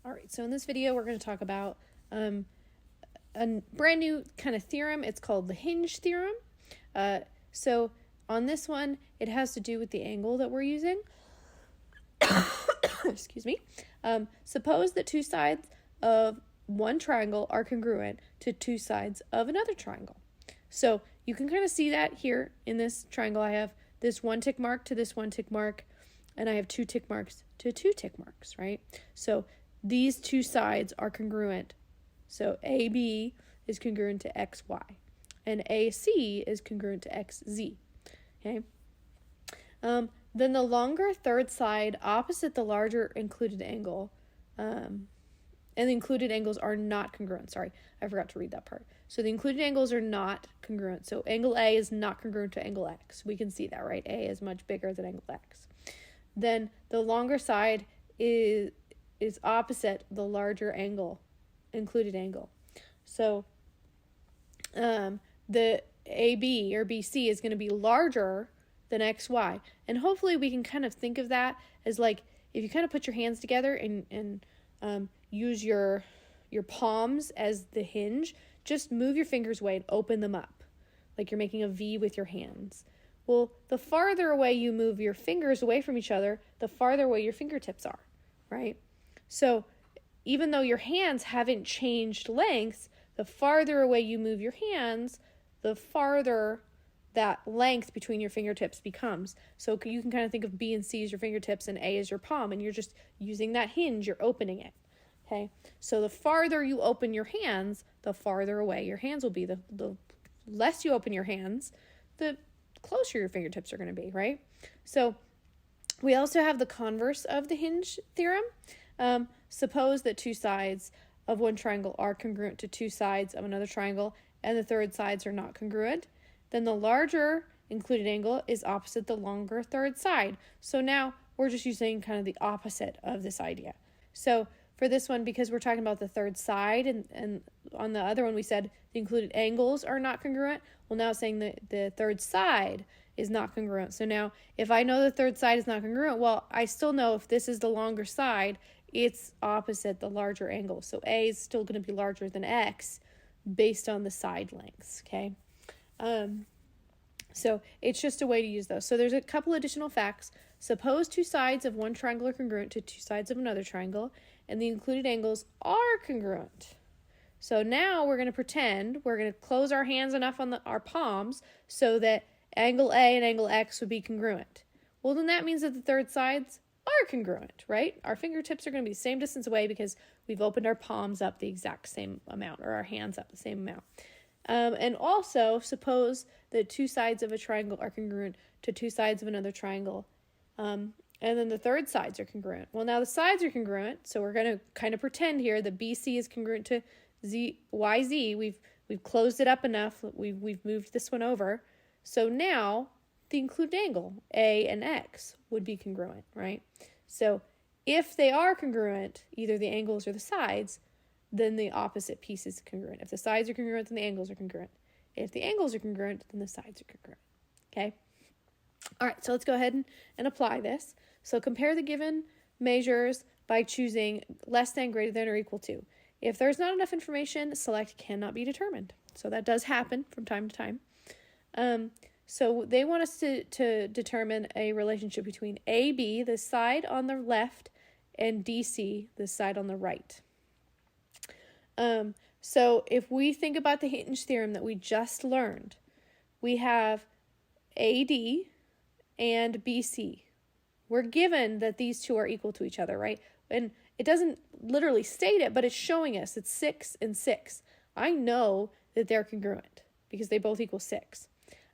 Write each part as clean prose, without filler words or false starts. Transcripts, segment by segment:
All right, so in this video, we're going to talk about a brand new kind of theorem. It's called the Hinge Theorem. So on this one, it has to do with the angle that we're using. Excuse me. Suppose that two sides of one triangle are congruent to two sides of another triangle. So you can kind of see that here in this triangle. I have this one tick mark to this one tick mark, and I have two tick marks to two tick marks, right? So these two sides are congruent. So AB is congruent to XY, and AC is congruent to XZ, okay? Then the longer third side opposite the larger included angle, and the included angles are not congruent. Sorry, I forgot to read that part. So the included angles are not congruent. So angle A is not congruent to angle X. We can see that, right? A is much bigger than angle X. Then the longer side is opposite the larger angle, included angle. So the AB or BC is going to be larger than XY. And hopefully we can kind of think of that as like, if you kind of put your hands together and use your palms as the hinge, just move your fingers away and open them up, like you're making a V with your hands. Well, the farther away you move your fingers away from each other, the farther away your fingertips are, right? So even though your hands haven't changed lengths, the farther away you move your hands, the farther that length between your fingertips becomes. So you can kind of think of B and C as your fingertips and A as your palm, and you're just using that hinge, you're opening it. Okay, so the farther you open your hands, the farther away your hands will be. The less you open your hands, the closer your fingertips are going to be, right? So we also have the converse of the Hinge theorem. Suppose that two sides of one triangle are congruent to two sides of another triangle, and the third sides are not congruent. Then the larger included angle is opposite the longer third side. So now we're just using kind of the opposite of this idea. So for this one, because we're talking about the third side, and on the other one we said the included angles are not congruent, well, now it's saying that the third side is not congruent. So now if I know the third side is not congruent, well, I still know if this is the longer side, it's opposite the larger angle. So A is still going to be larger than X based on the side lengths, okay? So it's just a way to use those. So there's a couple additional facts. Suppose two sides of one triangle are congruent to two sides of another triangle, and the included angles are congruent. So now we're going to pretend we're going to close our hands enough on our palms so that angle A and angle X would be congruent. Well, then that means that the third sides are congruent, right? Our fingertips are going to be the same distance away because we've opened our palms up the exact same amount, or our hands up the same amount. And also, suppose that two sides of a triangle are congruent to two sides of another triangle, and then the third sides are congruent. Well, now the sides are congruent, so we're going to kind of pretend here that BC is congruent to YZ. We've closed it up enough. We've moved this one over. So now the included angle, A and X, would be congruent, right? So if they are congruent, either the angles or the sides, then the opposite piece is congruent. If the sides are congruent, then the angles are congruent. If the angles are congruent, then the sides are congruent. Okay? All right, so let's go ahead and apply this. So compare the given measures by choosing less than, greater than, or equal to. If there's not enough information, select cannot be determined. So that does happen from time to time. So they want us to determine a relationship between AB, the side on the left, and DC, the side on the right. So if we think about the Hinge theorem that we just learned, we have AD and BC. We're given that these two are equal to each other, right? And it doesn't literally state it, but it's showing us it's 6 and 6. I know that they're congruent because they both equal 6.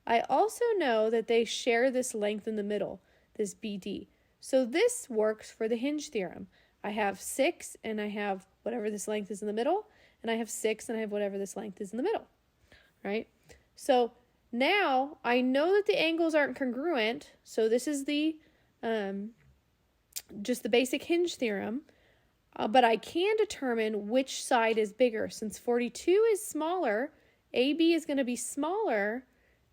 I also know that they share this length in the middle, this BD. So this works for the Hinge theorem. I have 6 and I have whatever this length is in the middle, and I have 6 and I have whatever this length is in the middle, right? So now I know that the angles aren't congruent, so this is the just the basic Hinge theorem, but I can determine which side is bigger. Since 42 is smaller, AB is going to be smaller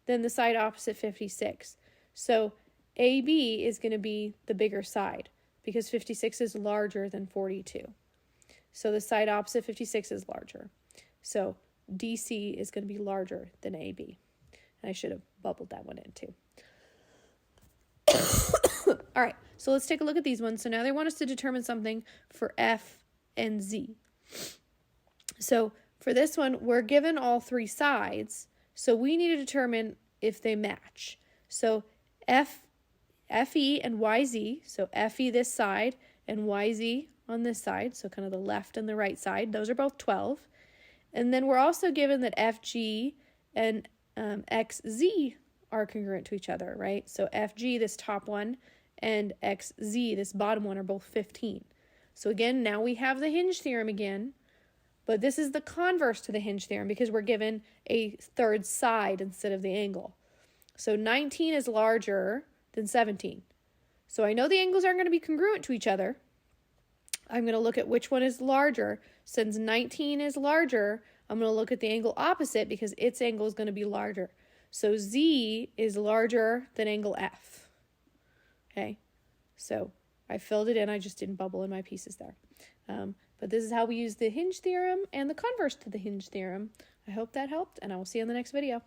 than the side opposite 56. So AB is going to be the bigger side because 56 is larger than 42. So the side opposite 56 is larger. So DC is going to be larger than AB. And I should have bubbled that one in too. All right, so let's take a look at these ones. So now they want us to determine something for F and Z. So for this one, we're given all three sides. So we need to determine if they match. So FE and YZ, so FE this side and YZ on this side, so kind of the left and the right side, those are both 12. And then we're also given that FG and XZ are congruent to each other, right? So FG, this top one, and XZ, this bottom one, are both 15. So again, now we have the Hinge theorem again, but this is the converse to the Hinge theorem because we're given a third side instead of the angle. So 19 is larger than 17. So I know the angles aren't going to be congruent to each other. I'm going to look at which one is larger. Since 19 is larger, I'm going to look at the angle opposite because its angle is going to be larger. So Z is larger than angle F. Okay, so I filled it in. I just didn't bubble in my pieces there. But this is how we use the Hinge theorem and the converse to the Hinge theorem. I hope that helped, and I will see you in the next video.